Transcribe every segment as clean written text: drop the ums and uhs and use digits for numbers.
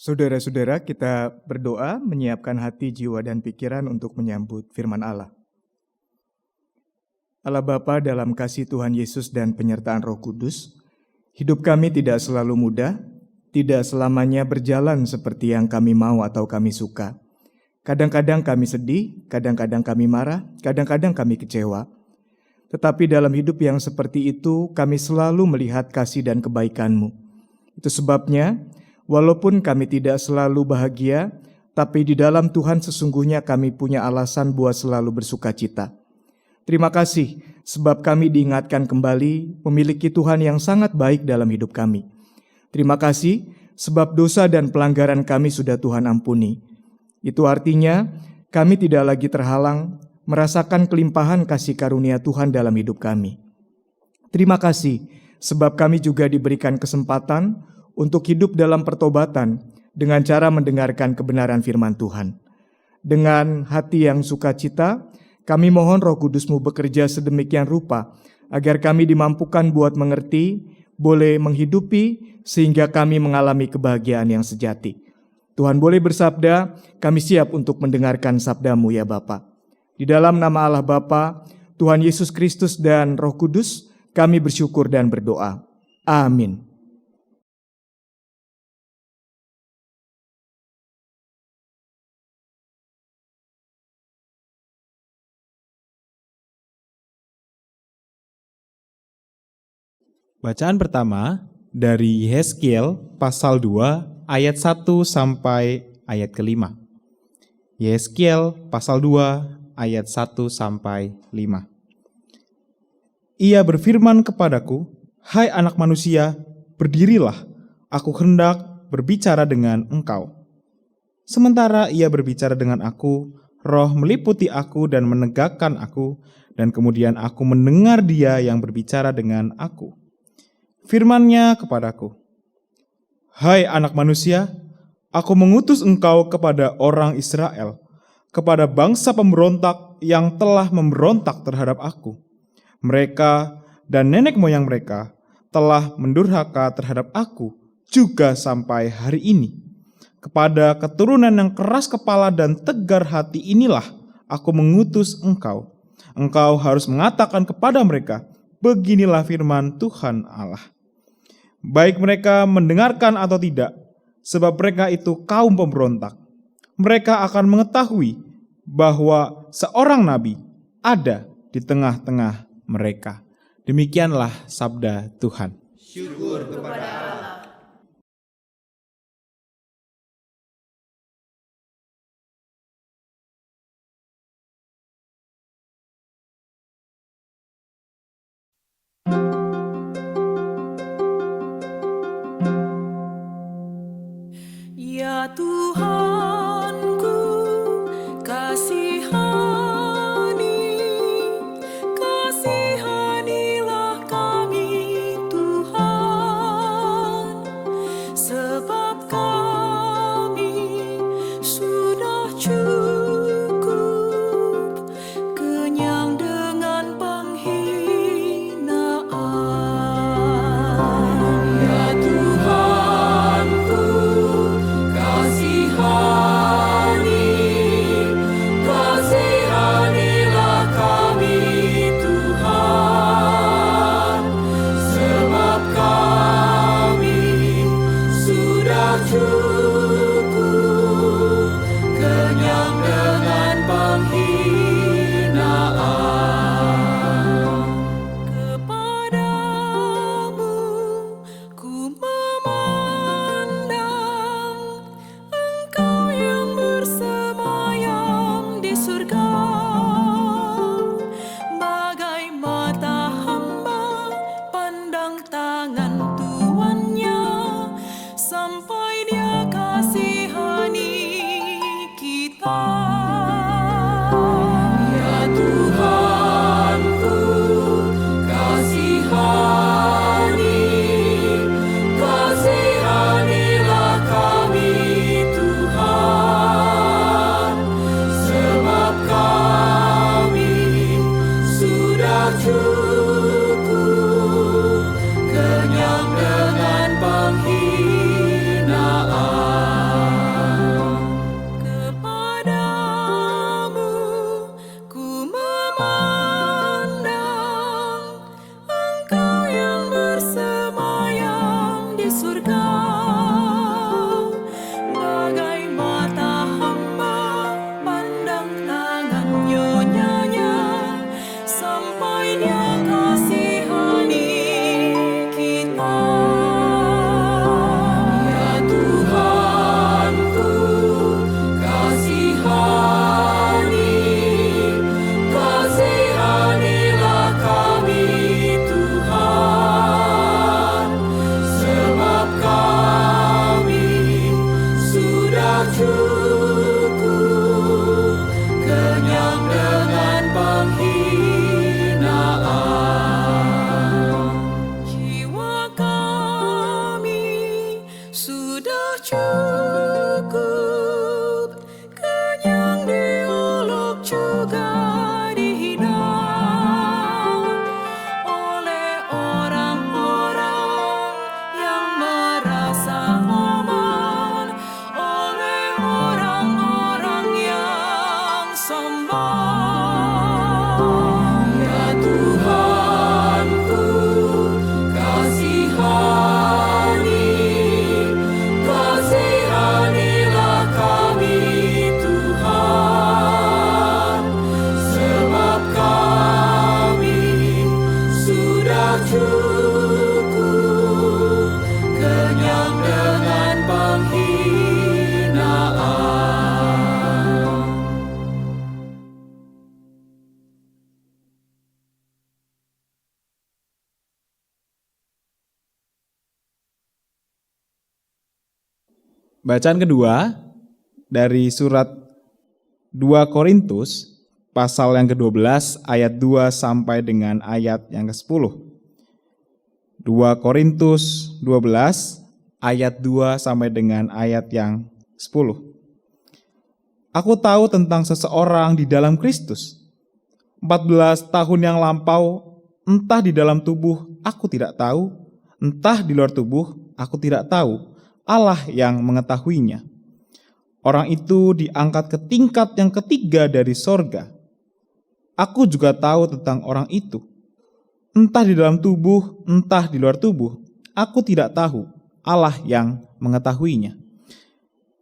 Saudara-saudara, kita berdoa menyiapkan hati, jiwa, dan pikiran untuk menyambut firman Allah. Allah Bapa, dalam kasih Tuhan Yesus dan penyertaan Roh Kudus, hidup kami tidak selalu mudah, tidak selamanya berjalan seperti yang kami mau atau kami suka. Kadang-kadang kami sedih, kadang-kadang kami marah, kadang-kadang kami kecewa. Tetapi dalam hidup yang seperti itu, kami selalu melihat kasih dan kebaikan-Mu. Itu sebabnya, walaupun kami tidak selalu bahagia, tapi di dalam Tuhan sesungguhnya kami punya alasan buat selalu bersuka cita. Terima kasih, sebab kami diingatkan kembali memiliki Tuhan yang sangat baik dalam hidup kami. Terima kasih, sebab dosa dan pelanggaran kami sudah Tuhan ampuni. Itu artinya, kami tidak lagi terhalang merasakan kelimpahan kasih karunia Tuhan dalam hidup kami. Terima kasih, sebab kami juga diberikan kesempatan untuk hidup dalam pertobatan dengan cara mendengarkan kebenaran firman Tuhan. Dengan hati yang sukacita, kami mohon Roh Kudus-Mu bekerja sedemikian rupa, agar kami dimampukan buat mengerti, boleh menghidupi, sehingga kami mengalami kebahagiaan yang sejati. Tuhan boleh bersabda, kami siap untuk mendengarkan sabda-Mu ya Bapa. Di dalam nama Allah Bapa, Tuhan Yesus Kristus dan Roh Kudus, kami bersyukur dan berdoa. Amin. Bacaan pertama dari Yeskiel pasal 2 ayat 1 sampai ayat ke-5. Yeskiel pasal 2 ayat 1 sampai 5. Ia berfirman kepadaku, "Hai anak manusia, berdirilah, aku hendak berbicara dengan engkau." Sementara ia berbicara dengan aku, Roh meliputi aku dan menegakkan aku, dan kemudian aku mendengar Dia yang berbicara dengan aku. Firman-Nya kepadaku, "Hai anak manusia, aku mengutus engkau kepada orang Israel, kepada bangsa pemberontak yang telah memberontak terhadap aku. Mereka dan nenek moyang mereka telah mendurhaka terhadap aku juga sampai hari ini. Kepada keturunan yang keras kepala dan tegar hati inilah aku mengutus engkau. Engkau harus mengatakan kepada mereka, beginilah firman Tuhan Allah. Baik mereka mendengarkan atau tidak, sebab mereka itu kaum pemberontak. Mereka akan mengetahui bahwa seorang nabi ada di tengah-tengah mereka." Demikianlah sabda Tuhan. Syukur kepada Allah. Ya Tuhanku, kasihanilah kami Tuhan, sebab kami sudah cukup kenyang dengan penghinaan. Ya Tuhanku, kasih cukup, kenyang dengan penghinaan. Bacaan kedua dari surat 2 Korintus pasal yang ke-12 ayat 2 sampai dengan ayat yang ke-10. 2 Korintus 12 ayat 2 sampai dengan ayat yang 10. Aku tahu tentang seseorang di dalam Kristus. 14 tahun yang lampau, entah di dalam tubuh aku tidak tahu, entah di luar tubuh aku tidak tahu. Allah yang mengetahuinya. Orang itu diangkat ke tingkat yang ketiga dari sorga. Aku juga tahu tentang orang itu. Entah di dalam tubuh, entah di luar tubuh, aku tidak tahu. Allah yang mengetahuinya.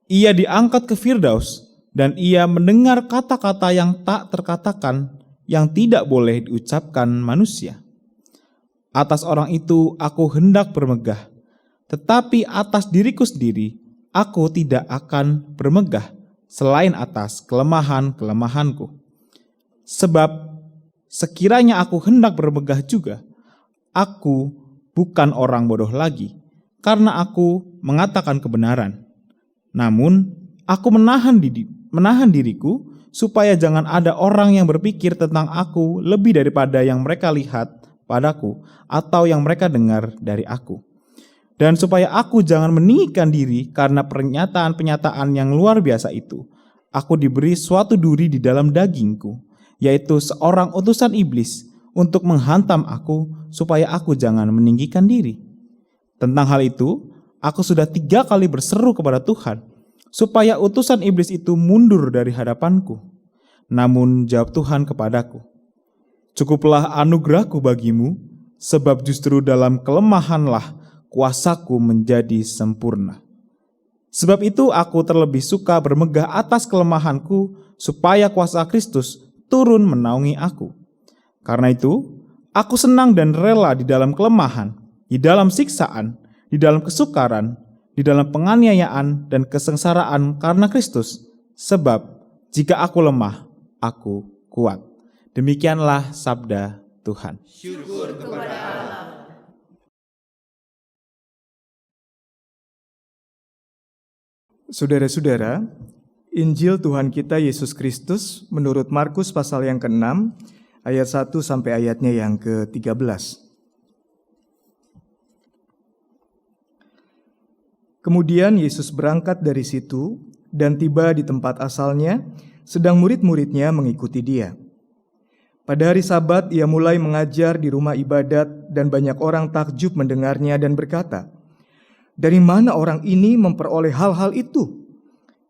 Ia diangkat ke Firdaus, dan ia mendengar kata-kata yang tak terkatakan, yang tidak boleh diucapkan manusia. Atas orang itu aku hendak bermegah, tetapi atas diriku sendiri, aku tidak akan bermegah selain atas kelemahan-kelemahanku. Sebab sekiranya aku hendak bermegah juga, aku bukan orang bodoh lagi, karena aku mengatakan kebenaran. Namun, aku menahan diriku, supaya jangan ada orang yang berpikir tentang aku lebih daripada yang mereka lihat padaku, atau yang mereka dengar dari aku. Dan supaya aku jangan meninggikan diri karena pernyataan-pernyataan yang luar biasa itu, aku diberi suatu duri di dalam dagingku, yaitu seorang utusan iblis untuk menghantam aku supaya aku jangan meninggikan diri. Tentang hal itu, aku sudah 3 kali berseru kepada Tuhan, supaya utusan iblis itu mundur dari hadapanku. Namun jawab Tuhan kepadaku, cukuplah anugerahku bagimu, sebab justru dalam kelemahanlah kuasaku menjadi sempurna. Sebab itu aku terlebih suka bermegah atas kelemahanku, supaya kuasa Kristus turun menaungi aku. Karena itu, aku senang dan rela di dalam kelemahan, di dalam siksaan, di dalam kesukaran, di dalam penganiayaan dan kesengsaraan karena Kristus. Sebab jika aku lemah, aku kuat. Demikianlah sabda Tuhan. Syukur kepada Allah. Saudara-saudara, Injil Tuhan kita Yesus Kristus menurut Markus pasal yang ke-6 ayat 1 sampai ayatnya yang ke-13. Kemudian Yesus berangkat dari situ dan tiba di tempat asalnya, sedang murid-muridnya mengikuti dia. Pada hari Sabat ia mulai mengajar di rumah ibadat dan banyak orang takjub mendengarnya dan berkata, "Dari mana orang ini memperoleh hal-hal itu?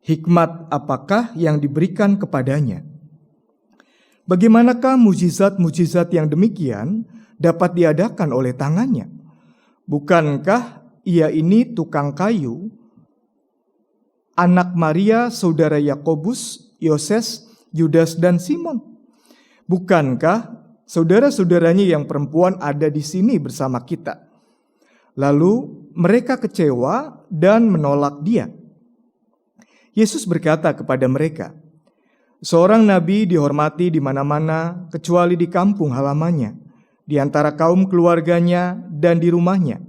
Hikmat apakah yang diberikan kepadanya? Bagaimanakah mujizat-mujizat yang demikian dapat diadakan oleh tangannya? Bukankah ia ini tukang kayu, anak Maria, saudara Yakobus, Yoses, Yudas, dan Simon? Bukankah saudara-saudaranya yang perempuan ada di sini bersama kita?" Lalu mereka kecewa dan menolak dia. Yesus berkata kepada mereka, "Seorang nabi dihormati di mana-mana kecuali di kampung halamannya, di antara kaum keluarganya dan di rumahnya.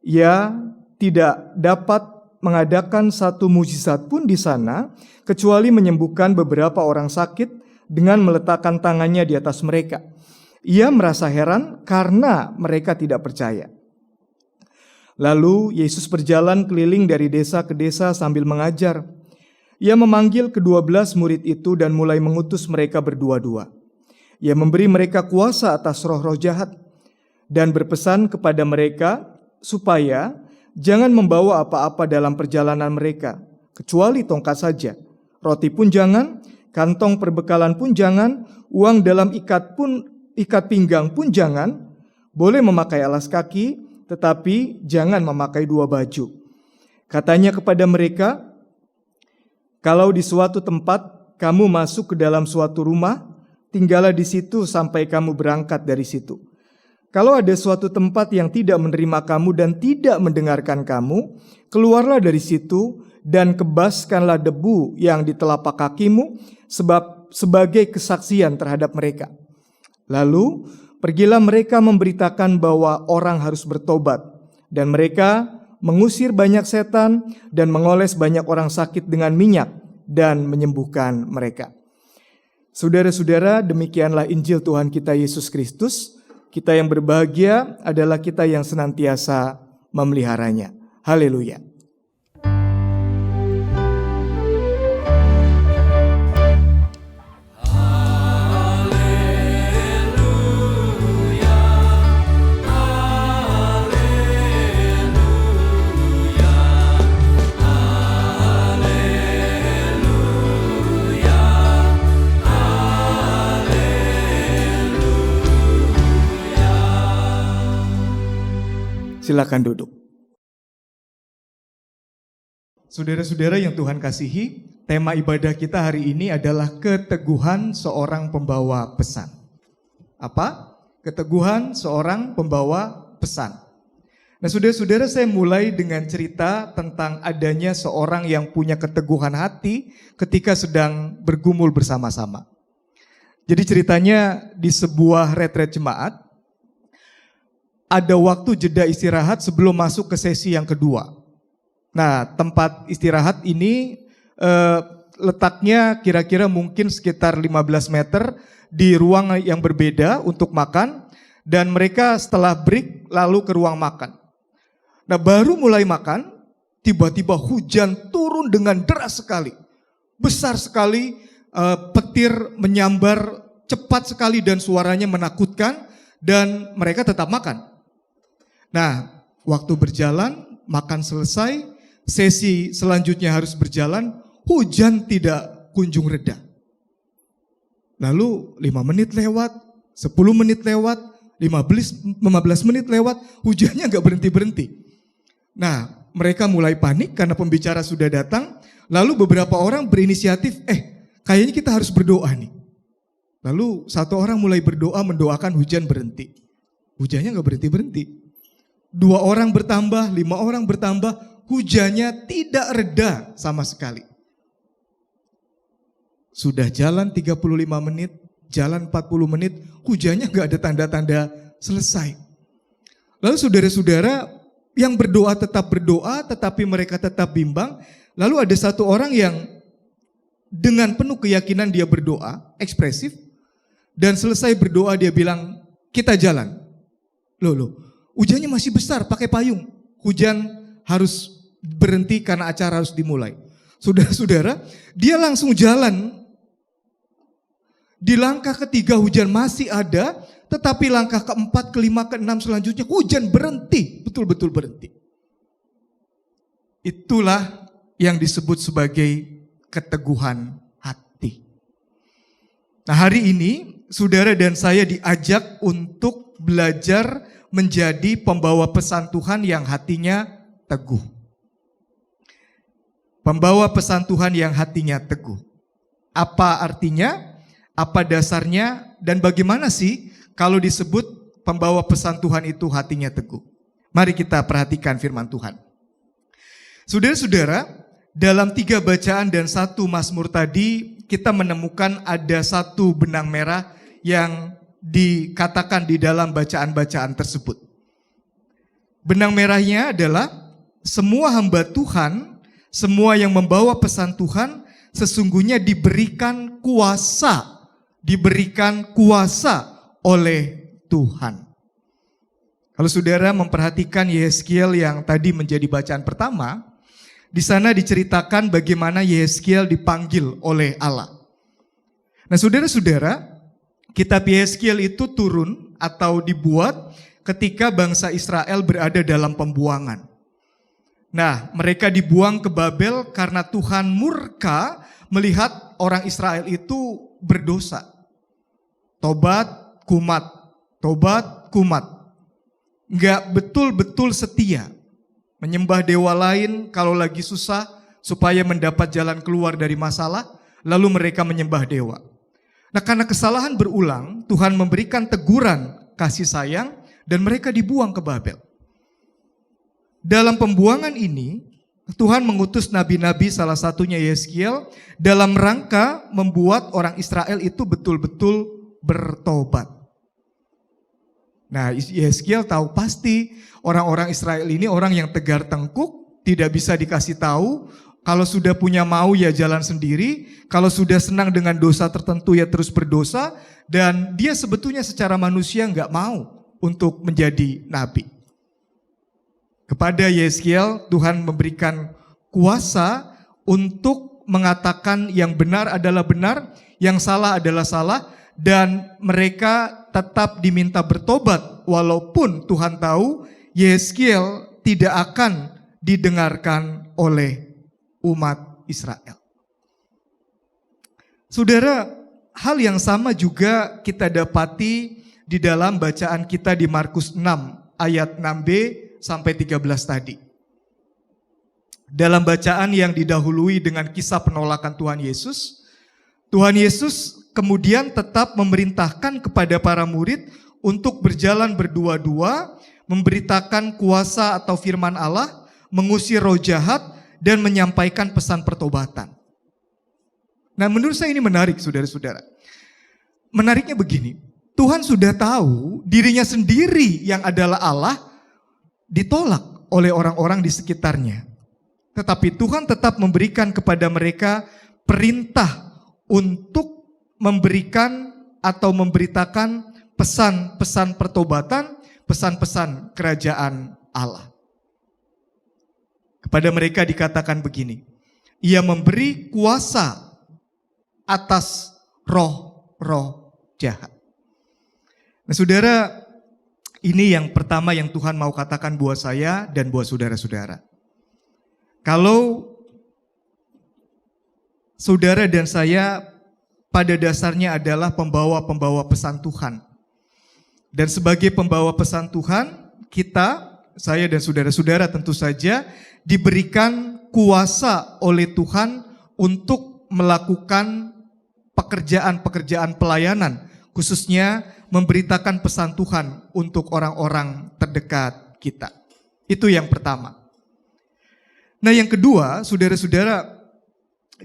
Ia tidak dapat mengadakan satu mujizat pun di sana, kecuali menyembuhkan beberapa orang sakit dengan meletakkan tangannya di atas mereka. Ia merasa heran karena mereka tidak percaya. Lalu Yesus berjalan keliling dari desa ke desa sambil mengajar. Ia memanggil ke-12 murid itu dan mulai mengutus mereka berdua-dua. Ia memberi mereka kuasa atas roh-roh jahat dan berpesan kepada mereka supaya jangan membawa apa-apa dalam perjalanan mereka, kecuali tongkat saja. Roti pun jangan, kantong perbekalan pun jangan, uang dalam ikat pinggang pun jangan, boleh memakai alas kaki, tetapi jangan memakai 2 baju. Katanya kepada mereka, kalau di suatu tempat kamu masuk ke dalam suatu rumah, tinggallah di situ sampai kamu berangkat dari situ. Kalau ada suatu tempat yang tidak menerima kamu dan tidak mendengarkan kamu, keluarlah dari situ dan kebaskanlah debu yang di telapak kakimu sebagai kesaksian terhadap mereka. Lalu pergilah mereka memberitakan bahwa orang harus bertobat, dan mereka mengusir banyak setan dan mengoles banyak orang sakit dengan minyak dan menyembuhkan mereka. Saudara-saudara, demikianlah Injil Tuhan kita Yesus Kristus. Kita yang berbahagia adalah kita yang senantiasa memeliharanya. Haleluya. Silakan duduk. Saudara-saudara yang Tuhan kasihi, tema ibadah kita hari ini adalah keteguhan seorang pembawa pesan. Apa? Keteguhan seorang pembawa pesan. Nah, saudara-saudara, saya mulai dengan cerita tentang adanya seorang yang punya keteguhan hati ketika sedang bergumul bersama-sama. Jadi ceritanya di sebuah retret jemaat, ada waktu jeda istirahat sebelum masuk ke sesi yang kedua. Nah, tempat istirahat ini letaknya kira-kira mungkin sekitar 15 meter di ruang yang berbeda untuk makan, dan mereka setelah break lalu ke ruang makan. Nah, baru mulai makan, tiba-tiba hujan turun dengan deras sekali. Besar sekali, petir menyambar cepat sekali dan suaranya menakutkan, dan mereka tetap makan. Nah, waktu berjalan, makan selesai, sesi selanjutnya harus berjalan, hujan tidak kunjung reda. Lalu 5 menit lewat, 10 menit lewat, 15 menit lewat, hujannya nggak berhenti-berhenti. Nah, mereka mulai panik karena pembicara sudah datang, lalu beberapa orang berinisiatif, kayaknya kita harus berdoa nih. Lalu satu orang mulai berdoa, mendoakan hujan berhenti. Hujannya nggak berhenti-berhenti. 2 orang bertambah, 5 orang bertambah, hujannya tidak reda sama sekali. Sudah jalan 35 menit, jalan 40 menit, hujannya gak ada tanda-tanda selesai. Lalu saudara-saudara yang berdoa tetap berdoa, tetapi mereka tetap bimbang. Lalu ada satu orang yang dengan penuh keyakinan dia berdoa, ekspresif, dan selesai berdoa dia bilang, kita jalan. Loh. Hujannya masih besar, pakai payung. Hujan harus berhenti karena acara harus dimulai. Saudara-saudara, dia langsung jalan. Di langkah ketiga hujan masih ada, tetapi langkah keempat, kelima, keenam selanjutnya hujan berhenti. Betul-betul berhenti. Itulah yang disebut sebagai keteguhan hati. Nah, hari ini saudara dan saya diajak untuk belajar menjadi pembawa pesan Tuhan yang hatinya teguh. Pembawa pesan Tuhan yang hatinya teguh. Apa artinya? Apa dasarnya? Dan bagaimana sih kalau disebut pembawa pesan Tuhan itu hatinya teguh? Mari kita perhatikan firman Tuhan. Saudara-saudara, dalam 3 bacaan dan 1 Mazmur tadi, kita menemukan ada satu benang merah yang dikatakan di dalam bacaan-bacaan tersebut. Benang merahnya adalah semua hamba Tuhan, semua yang membawa pesan Tuhan sesungguhnya diberikan kuasa oleh Tuhan. Kalau saudara memperhatikan Yehezkiel yang tadi menjadi bacaan pertama, di sana diceritakan bagaimana Yehezkiel dipanggil oleh Allah. Nah, saudara-saudara, kitab Yehezkiel itu turun atau dibuat ketika bangsa Israel berada dalam pembuangan. Nah, mereka dibuang ke Babel karena Tuhan murka melihat orang Israel itu berdosa. Tobat, kumat. Enggak betul-betul setia. Menyembah dewa lain kalau lagi susah supaya mendapat jalan keluar dari masalah, lalu mereka menyembah dewa. Nah, karena kesalahan berulang, Tuhan memberikan teguran kasih sayang dan mereka dibuang ke Babel. Dalam pembuangan ini, Tuhan mengutus nabi-nabi, salah satunya Yeskiel, dalam rangka membuat orang Israel itu betul-betul bertobat. Nah, Yeskiel tahu pasti orang-orang Israel ini orang yang tegar tengkuk, tidak bisa dikasih tahu. Kalau sudah punya mau ya jalan sendiri, kalau sudah senang dengan dosa tertentu ya terus berdosa, dan dia sebetulnya secara manusia nggak mau untuk menjadi nabi. Kepada Yeskiel Tuhan memberikan kuasa untuk mengatakan yang benar adalah benar, yang salah adalah salah, dan mereka tetap diminta bertobat walaupun Tuhan tahu Yeskiel tidak akan didengarkan oleh umat Israel. Saudara, hal yang sama juga kita dapati di dalam bacaan kita di Markus 6 ayat 6b sampai 13 tadi. Dalam bacaan yang didahului dengan kisah penolakan Tuhan Yesus kemudian tetap memerintahkan kepada para murid untuk berjalan berdua-dua, memberitakan kuasa atau firman Allah, mengusir roh jahat, dan menyampaikan pesan pertobatan. Nah, menurut saya ini menarik, saudara-saudara. Menariknya begini, Tuhan sudah tahu dirinya sendiri yang adalah Allah ditolak oleh orang-orang di sekitarnya. Tetapi Tuhan tetap memberikan kepada mereka perintah untuk memberikan atau memberitakan pesan-pesan pertobatan, pesan-pesan kerajaan Allah. Kepada mereka dikatakan begini, Ia memberi kuasa atas roh-roh jahat. Nah, saudara, ini yang pertama yang Tuhan mau katakan buat saya dan buat saudara-saudara. Kalau saudara dan saya pada dasarnya adalah pembawa-pembawa pesan Tuhan. Dan sebagai pembawa pesan Tuhan, kita, saya dan saudara-saudara tentu saja diberikan kuasa oleh Tuhan untuk melakukan pekerjaan-pekerjaan pelayanan, khususnya memberitakan pesan Tuhan untuk orang-orang terdekat kita. Itu yang pertama. Nah, yang kedua, saudara-saudara,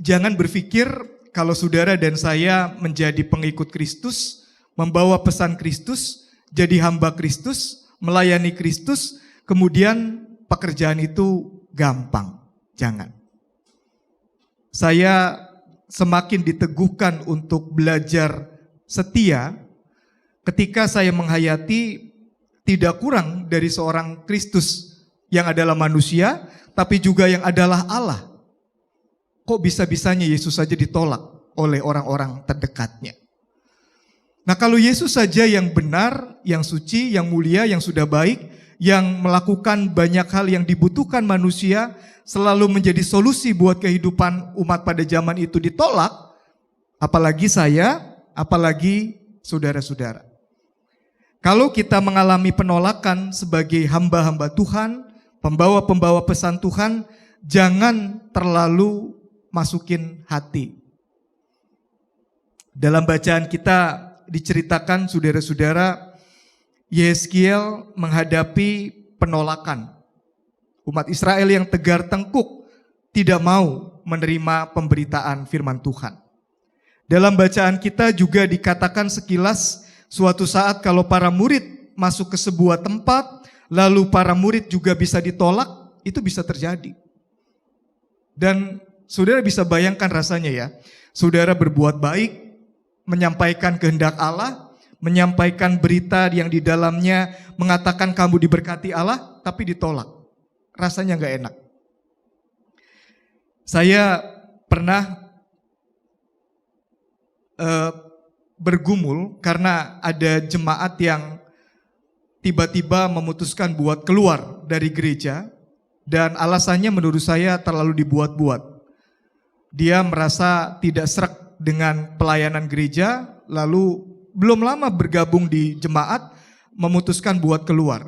jangan berpikir kalau saudara dan saya menjadi pengikut Kristus, membawa pesan Kristus, jadi hamba Kristus, melayani Kristus, kemudian pekerjaan itu gampang. Jangan. Saya semakin diteguhkan untuk belajar setia ketika saya menghayati tidak kurang dari seorang Kristus yang adalah manusia, tapi juga yang adalah Allah. Kok bisa-bisanya Yesus saja ditolak oleh orang-orang terdekatnya? Nah, kalau Yesus saja yang benar, yang suci, yang mulia, yang sudah baik, yang melakukan banyak hal yang dibutuhkan manusia, selalu menjadi solusi buat kehidupan umat pada zaman itu ditolak, apalagi saya, apalagi saudara-saudara. Kalau kita mengalami penolakan sebagai hamba-hamba Tuhan, pembawa-pembawa pesan Tuhan, jangan terlalu masukin hati. Dalam bacaan kita diceritakan, saudara-saudara, Yeskiel menghadapi penolakan. Umat Israel yang tegar tengkuk tidak mau menerima pemberitaan firman Tuhan. Dalam bacaan kita juga dikatakan sekilas, suatu saat kalau para murid masuk ke sebuah tempat, lalu para murid juga bisa ditolak, itu bisa terjadi. Dan saudara bisa bayangkan rasanya ya, saudara berbuat baik, menyampaikan kehendak Allah, menyampaikan berita yang di dalamnya mengatakan kamu diberkati Allah, tapi ditolak. Rasanya gak enak. Saya pernah bergumul karena ada jemaat yang tiba-tiba memutuskan buat keluar dari gereja, dan alasannya menurut saya terlalu dibuat-buat. Dia merasa tidak sreg dengan pelayanan gereja, lalu belum lama bergabung di jemaat, memutuskan buat keluar.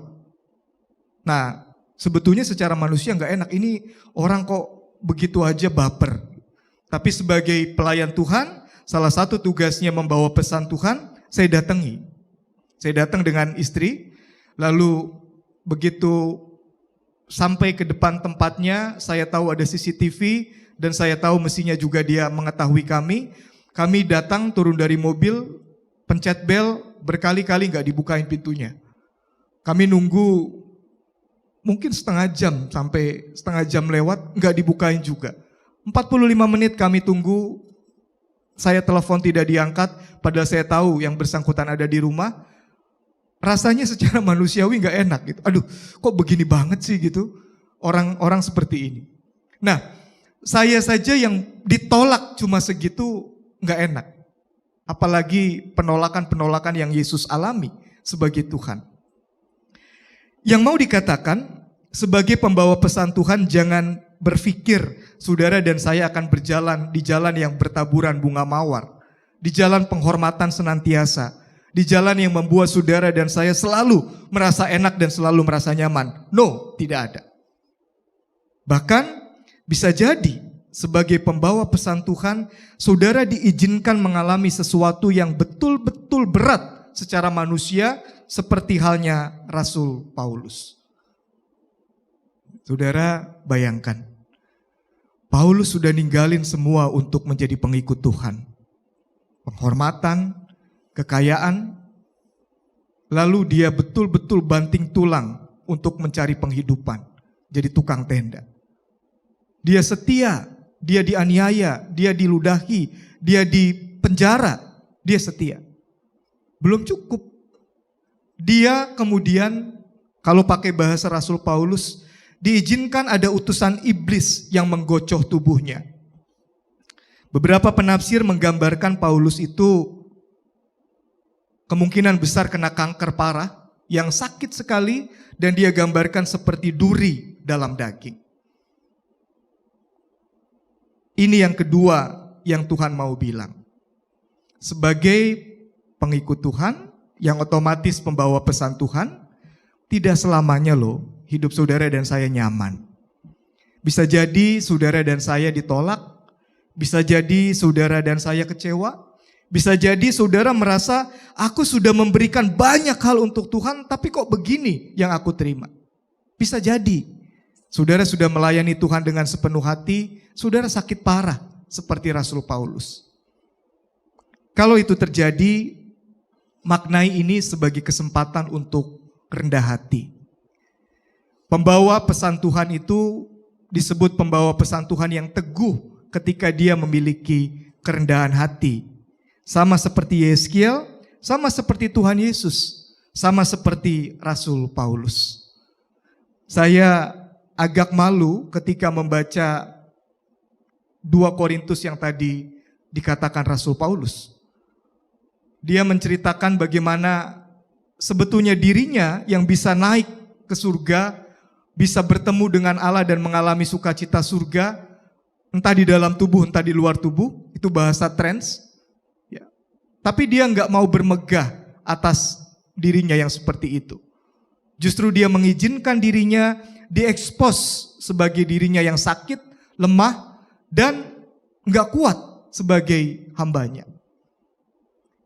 Nah, sebetulnya secara manusia nggak enak, ini orang kok begitu aja baper. Tapi sebagai pelayan Tuhan, salah satu tugasnya membawa pesan Tuhan, saya datangi. Saya datang dengan istri, Lalu begitu sampai ke depan tempatnya, saya tahu ada CCTV dan saya tahu mestinya juga dia mengetahui kami. Kami datang turun dari mobil, pencet bel, berkali-kali nggak dibukain pintunya. Kami nunggu mungkin setengah jam sampai setengah jam lewat, nggak dibukain juga. 45 menit kami tunggu, saya telepon tidak diangkat, padahal saya tahu yang bersangkutan ada di rumah. Rasanya secara manusiawi nggak enak gitu. Aduh, kok begini banget sih gitu, orang-orang seperti ini. Nah, saya saja yang ditolak cuma segitu nggak enak. Apalagi penolakan-penolakan yang Yesus alami sebagai Tuhan. Yang mau dikatakan, sebagai pembawa pesan Tuhan, jangan berpikir saudara dan saya akan berjalan di jalan yang bertaburan bunga mawar, di jalan penghormatan senantiasa, di jalan yang membuat saudara dan saya selalu merasa enak dan selalu merasa nyaman. No, tidak ada. Bahkan bisa jadi sebagai pembawa pesan Tuhan, saudara diizinkan mengalami sesuatu yang betul-betul berat secara manusia, seperti halnya Rasul Paulus. Saudara bayangkan, Paulus sudah ninggalin semua untuk menjadi pengikut Tuhan. Penghormatan, kekayaan, lalu dia betul-betul banting tulang untuk mencari penghidupan, jadi tukang tenda. Dia setia, dia dianiaya, dia diludahi, dia dipenjara, dia setia. Belum cukup. Dia kemudian, kalau pakai bahasa Rasul Paulus, diizinkan ada utusan iblis yang menggocoh tubuhnya. Beberapa penafsir menggambarkan Paulus itu kemungkinan besar kena kanker parah, yang sakit sekali, dan dia gambarkan seperti duri dalam daging. Ini yang kedua yang Tuhan mau bilang. Sebagai pengikut Tuhan, yang otomatis pembawa pesan Tuhan, tidak selamanya loh hidup saudara dan saya nyaman. Bisa jadi saudara dan saya ditolak, bisa jadi saudara dan saya kecewa, bisa jadi saudara merasa aku sudah memberikan banyak hal untuk Tuhan, tapi kok begini yang aku terima. Bisa jadi saudara sudah melayani Tuhan dengan sepenuh hati, saudara sakit parah seperti Rasul Paulus. Kalau itu terjadi, maknai ini sebagai kesempatan untuk rendah hati. Pembawa pesan Tuhan itu disebut pembawa pesan Tuhan yang teguh ketika dia memiliki kerendahan hati. Sama seperti Yeskiel, sama seperti Tuhan Yesus, sama seperti Rasul Paulus. Saya agak malu ketika membaca 2 Korintus yang tadi dikatakan Rasul Paulus. Dia menceritakan bagaimana sebetulnya dirinya yang bisa naik ke surga, bisa bertemu dengan Allah dan mengalami sukacita surga, entah di dalam tubuh, entah di luar tubuh, itu bahasa trans. Ya. Tapi dia nggak mau bermegah atas dirinya yang seperti itu. Justru dia mengizinkan dirinya diekspos sebagai dirinya yang sakit, lemah, dan nggak kuat sebagai hambanya.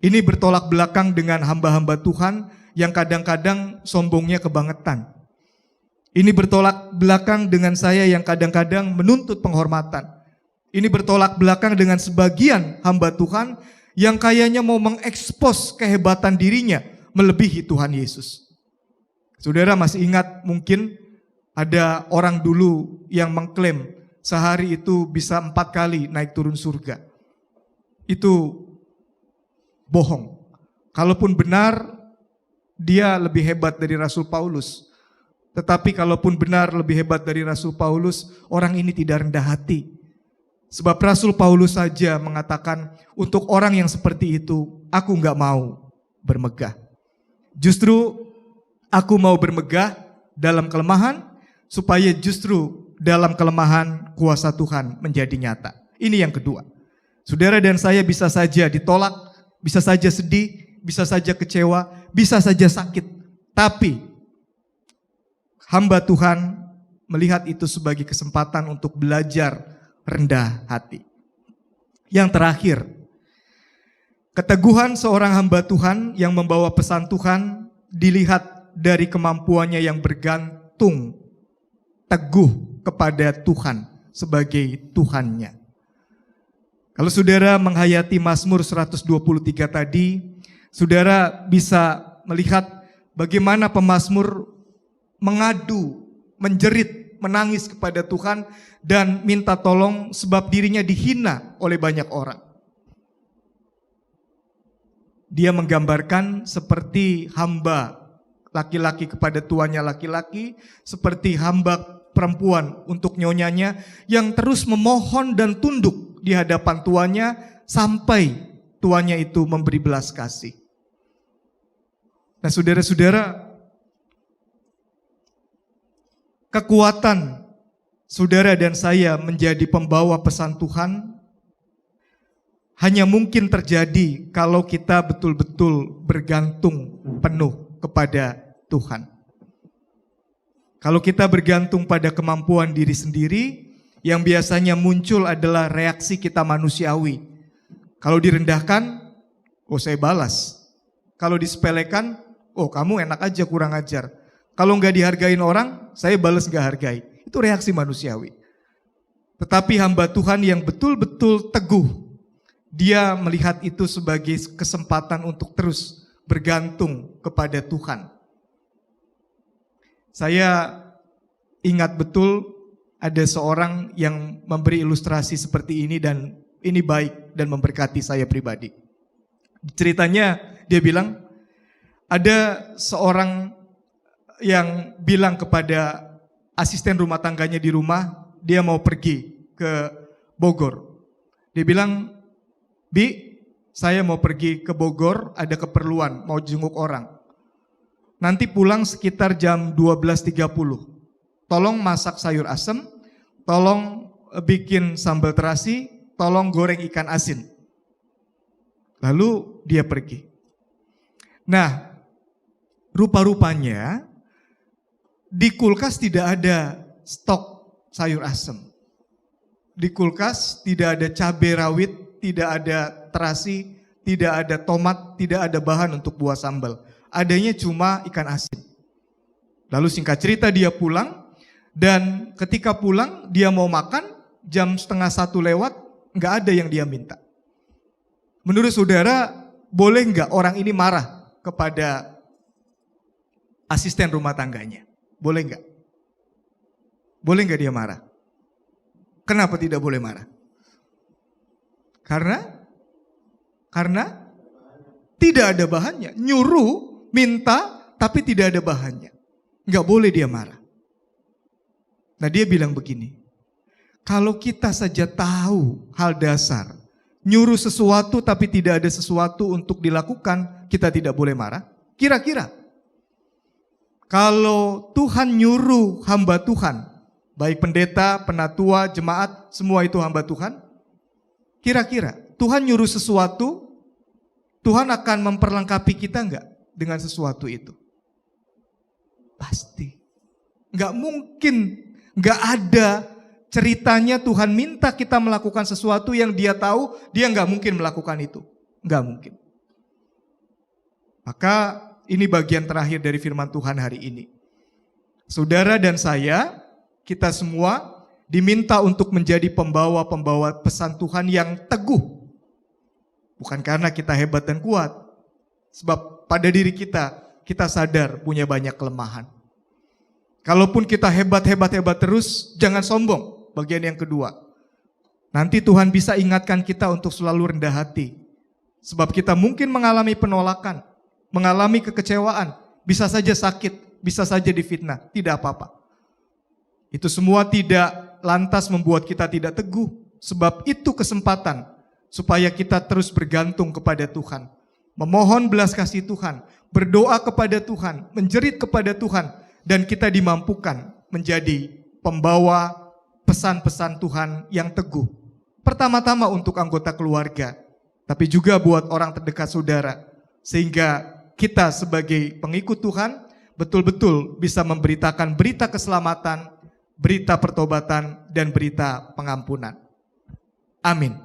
Ini bertolak belakang dengan hamba-hamba Tuhan yang kadang-kadang sombongnya kebangetan. Ini bertolak belakang dengan saya yang kadang-kadang menuntut penghormatan. Ini bertolak belakang dengan sebagian hamba Tuhan yang kayaknya mau mengekspos kehebatan dirinya melebihi Tuhan Yesus. Saudara masih ingat mungkin ada orang dulu yang mengklaim sehari itu bisa 4 kali naik turun surga. Itu bohong. Kalaupun benar, dia lebih hebat dari Rasul Paulus. Tetapi kalaupun benar lebih hebat dari Rasul Paulus, orang ini tidak rendah hati. Sebab Rasul Paulus saja mengatakan, untuk orang yang seperti itu, aku nggak mau bermegah. Justru aku mau bermegah dalam kelemahan, supaya justru dalam kelemahan kuasa Tuhan menjadi nyata. Ini yang kedua. Saudara dan saya bisa saja ditolak, bisa saja sedih, bisa saja kecewa, bisa saja sakit. Tapi hamba Tuhan melihat itu sebagai kesempatan untuk belajar rendah hati. Yang terakhir, keteguhan seorang hamba Tuhan yang membawa pesan Tuhan dilihat dari kemampuannya yang bergantung teguh kepada Tuhan sebagai Tuhannya. Kalau saudara menghayati Mazmur 123 tadi, saudara bisa melihat bagaimana pemazmur mengadu, menjerit, menangis kepada Tuhan dan minta tolong sebab dirinya dihina oleh banyak orang. Dia menggambarkan seperti hamba laki-laki kepada tuannya laki-laki, seperti hamba perempuan untuk nyonyanya yang terus memohon dan tunduk di hadapan tuannya sampai tuannya itu memberi belas kasih. Nah, saudara-saudara, kekuatan saudara dan saya menjadi pembawa pesan Tuhan hanya mungkin terjadi kalau kita betul-betul bergantung penuh kepada Tuhan. Kalau kita bergantung pada kemampuan diri sendiri, yang biasanya muncul adalah reaksi kita manusiawi. Kalau direndahkan, oh saya balas. Kalau disepelekan, oh kamu enak aja kurang ajar. Kalau nggak dihargain orang, saya balas nggak hargai. Itu reaksi manusiawi. Tetapi hamba Tuhan yang betul-betul teguh, dia melihat itu sebagai kesempatan untuk terus bergantung kepada Tuhan. Saya ingat betul ada seorang yang memberi ilustrasi seperti ini dan ini baik dan memberkati saya pribadi. Ceritanya dia bilang, ada seorang yang bilang kepada asisten rumah tangganya di rumah, dia mau pergi ke Bogor. Dia bilang, Bi, saya mau pergi ke Bogor, ada keperluan, mau jenguk orang. Nanti pulang sekitar jam 12.30. Tolong masak sayur asem, tolong bikin sambal terasi, tolong goreng ikan asin. Lalu dia pergi. Nah, rupa-rupanya di kulkas tidak ada stok sayur asem. Di kulkas tidak ada cabai rawit, tidak ada terasi, tidak ada tomat, tidak ada bahan untuk buah sambal. Adanya cuma ikan asin. Lalu singkat cerita dia pulang, dan ketika pulang dia mau makan, jam 12:30 lewat, nggak ada yang dia minta. Menurut saudara, boleh nggak orang ini marah kepada asisten rumah tangganya? Boleh nggak? Boleh nggak dia marah? Kenapa tidak boleh marah? Karena tidak ada bahannya. Nyuruh, minta, tapi tidak ada bahannya. Nggak boleh dia marah. Nah dia bilang begini, kalau kita saja tahu hal dasar, nyuruh sesuatu tapi tidak ada sesuatu untuk dilakukan, kita tidak boleh marah. Kira-kira, kalau Tuhan nyuruh hamba Tuhan, baik pendeta, penatua, jemaat, semua itu hamba Tuhan, kira-kira Tuhan nyuruh sesuatu, Tuhan akan memperlengkapi kita enggak dengan sesuatu itu? Pasti. Enggak mungkin, enggak ada ceritanya Tuhan minta kita melakukan sesuatu yang dia tahu, dia enggak mungkin melakukan itu. Enggak mungkin. Maka ini bagian terakhir dari firman Tuhan hari ini. Saudara dan saya, kita semua diminta untuk menjadi pembawa-pembawa pesan Tuhan yang teguh. Bukan karena kita hebat dan kuat. Sebab pada diri kita sadar punya banyak kelemahan. Kalaupun kita hebat terus, jangan sombong. Bagian yang kedua. Nanti Tuhan bisa ingatkan kita untuk selalu rendah hati. Sebab kita mungkin mengalami penolakan, mengalami kekecewaan, bisa saja sakit, bisa saja difitnah, tidak apa-apa. Itu semua tidak lantas membuat kita tidak teguh, sebab itu kesempatan supaya kita terus bergantung kepada Tuhan, memohon belas kasih Tuhan, berdoa kepada Tuhan, menjerit kepada Tuhan, dan kita dimampukan menjadi pembawa pesan-pesan Tuhan yang teguh. Pertama-tama untuk anggota keluarga, tapi juga buat orang terdekat saudara, sehingga kita sebagai pengikut Tuhan betul-betul bisa memberitakan berita keselamatan, berita pertobatan, dan berita pengampunan. Amin.